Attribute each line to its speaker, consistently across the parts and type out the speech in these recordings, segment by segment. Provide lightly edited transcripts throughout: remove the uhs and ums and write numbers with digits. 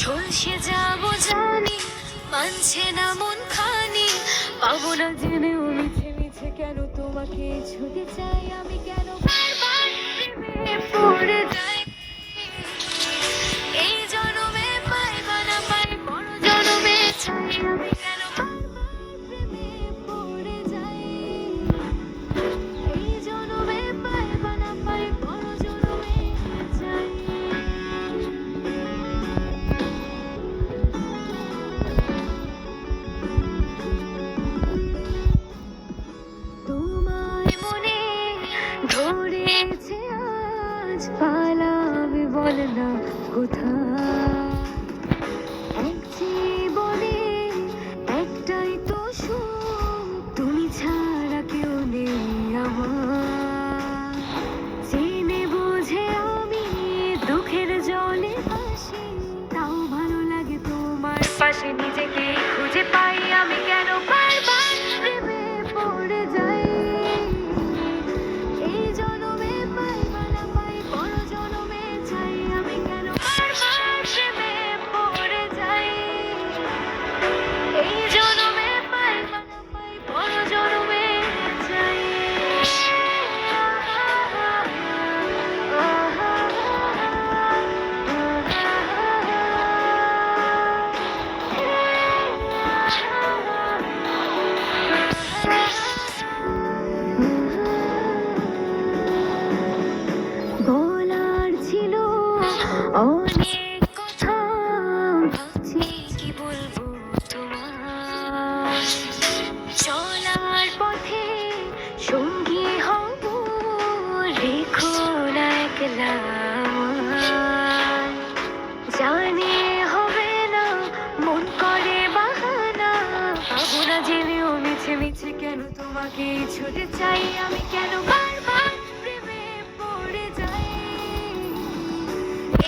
Speaker 1: ঝলসে যাবো জানি, মানছে না মন খানি, পাবো না জেনেও মিছে মিছে কেন তোমাকে ছুটে চাই আমি, কেন বারবার প্রেমে পড়ে যাই। এই জনমে পাই বা না পাই, পর জনমে চাই আমি, কেন বারবার প্রেমে পড়ে যাই। এই জনমে পাই বা না পাই, পর জনমে চাই। তোমায় মনে ধরেছে আজ, পালাবে বল না কোথায়। এক জীবনে একটাই তো সুখ, তুমি ছাড়া কেউ নেই আমার। জেনে বুঝে আমি দুঃখের জলে ভাসি, তাও ভালো লাগে তোমার পাশে নিজেকে খুঁজে পাই আমি, কেন বারবার প্রেমে পড়ে যাই। এই জনমে পাই বা না পাই, পর জনমে চাই আমি, কেন বারবার প্রেমে পড়ে যাই। এই জনমে পাই বা না পাই, পর জনমে চাই। বলার ছিল অনেক কথা, ভাবছি কি বলবো তোমার। চলার পথে সঙ্গী হব, রেখো না একলা আমায়। জানে হবে না মন করে বাহানা, পাবো না জেনেও মিছে মিছে কেন তোমাকে ছুটে চাই আমি, কেন বারবার প্রেমে পড়ে যাই।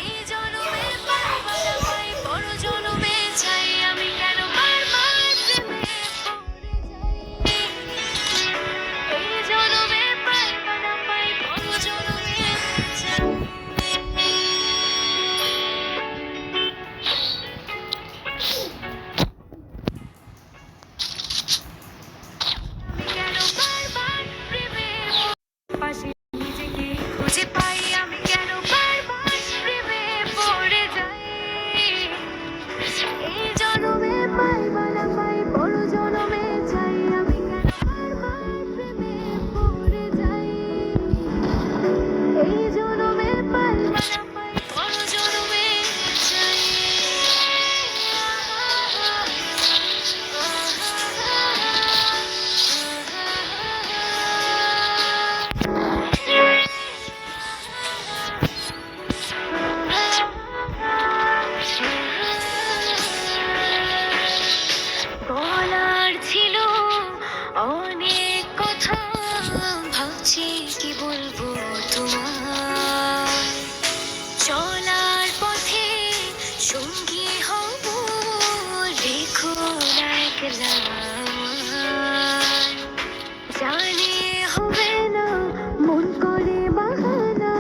Speaker 1: এই জনমে পাই বা না পাই, পর জনমে চাই আমি, কেন বারবার প্রেমে পড়ে যাই। এই জনমে পাই বা না পাই, পর জনমে চাই। কেন বারবার প্রেমে পাশে নিজেকে খুঁজে পাই আমি, কেন বারবার প্রেমে পড়ে যাই। এই জনমে পাই বা না পাই, পর জনমে চাই আমি, কেন বারবার প্রেমে পড়ে যাই। এই জনমে পাই বা না পাই, পর জনমে চাই। বলার ছিল অনেক কথা, ভাবছি কি বলবো তোমার। চলার পথে সঙ্গী হব, রেখো না একলা আমায়। জানে হবে না মন করে বাহানা,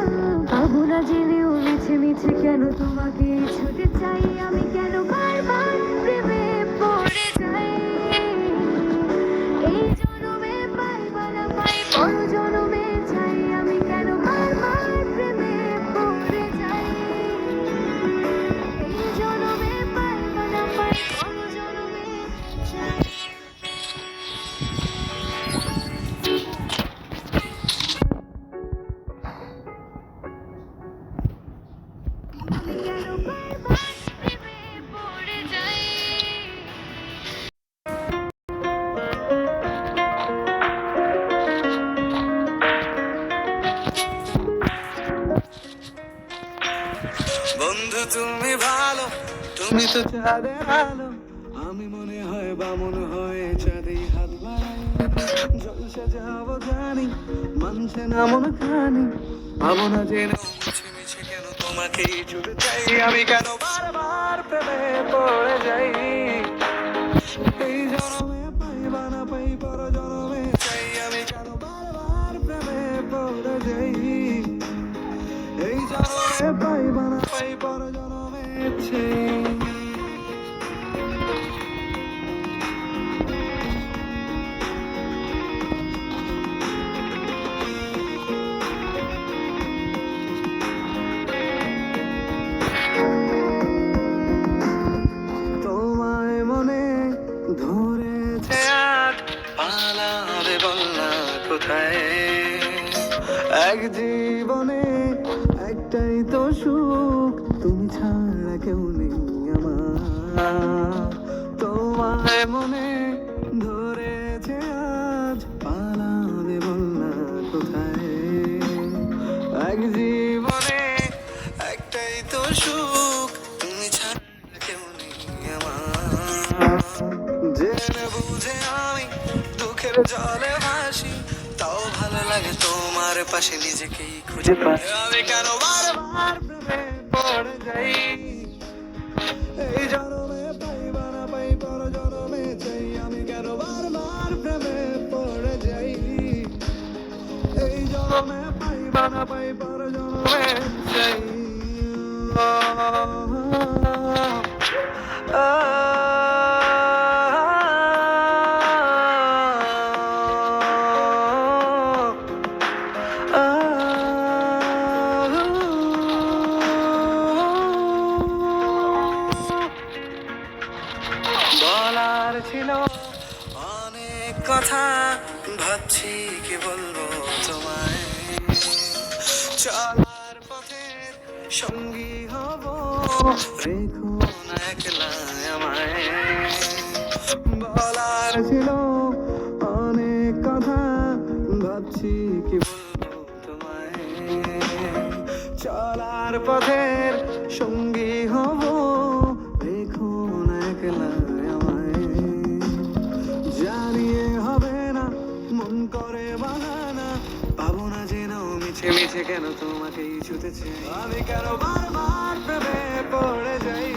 Speaker 1: পাবো না জেনেও মিছে মিছে কেন তোমাকে ছুটে চাই আমি, কেন বারবার প্রেমে পড়ে যাই। এই জনমে পাই বা না পাই, পর জনমে চাই আমি, কেন বারবার প্রেমে পড়ে যাই। এই জনমে পাই বা না পাই, পর জনমে চাই। আমি কেন বারবার প্রেমে পড়ে যাই।
Speaker 2: বন্ধু তুমি ভালো, তুমি তো চাঁদের আলো, আমি মনে হয় বা মনে হয় চাঁদেই হাত বাড়াই। জলসে যাবো জানি, মানছে না মন খানি, পাবো না জেনে মিছে মিছে কেন তোমাকে ছুটে চাই আমি, কেন বারবার প্রেমে পড়ে যাই। এই জনমে পাই বা না পাই, পর জনমে চাই আমি, কেন বারবার প্রেমে পড়ে যাই। এই জনমে পাই বা না পাই, পর জনমে চাই। এক জীবনে একটাই তো সুখ, তুমি ছাড়া কেউ নেই আমার। তোমায় মনে ধরেছে আজ, পালাবে বল না কোথায়। এক জীবনে একটাই তো সুখ, তুমি ছাড়া কেউ নেই আমার। জেনে বুঝে আমি দুঃখের জলে ভাসি, তাও ভালো লাগে তোমার পাশে নিজেকেই খুঁজে পাই। আমি কেন বারবার প্রেমে পড়ে যাই, এই জন্মে পাই বা না পাই পর জন্মে চাই। আমি কেন বারবার প্রেমে পড়ে যাই, এই জন্মে পাই বা না পাই পর জন্মে চাই। বলার ছিল অনেক কথা, ভাবছি কি বলবো তোমায়। চলার পথের সঙ্গী হব, রেখো না একলা আমায়। বলার ছিল অনেক কথা, ভাবছি কি বলবো তোমায়। চলার পথের সঙ্গী হব, রেখো না একলা আমায়। জানিয়ে হবে না মন করে বাহানা, পাবো না যেন মিছে মিছে কেন তোমাকেই ছুতেছে। আমি কেন বারবার প্রেমে পড়ে যাই।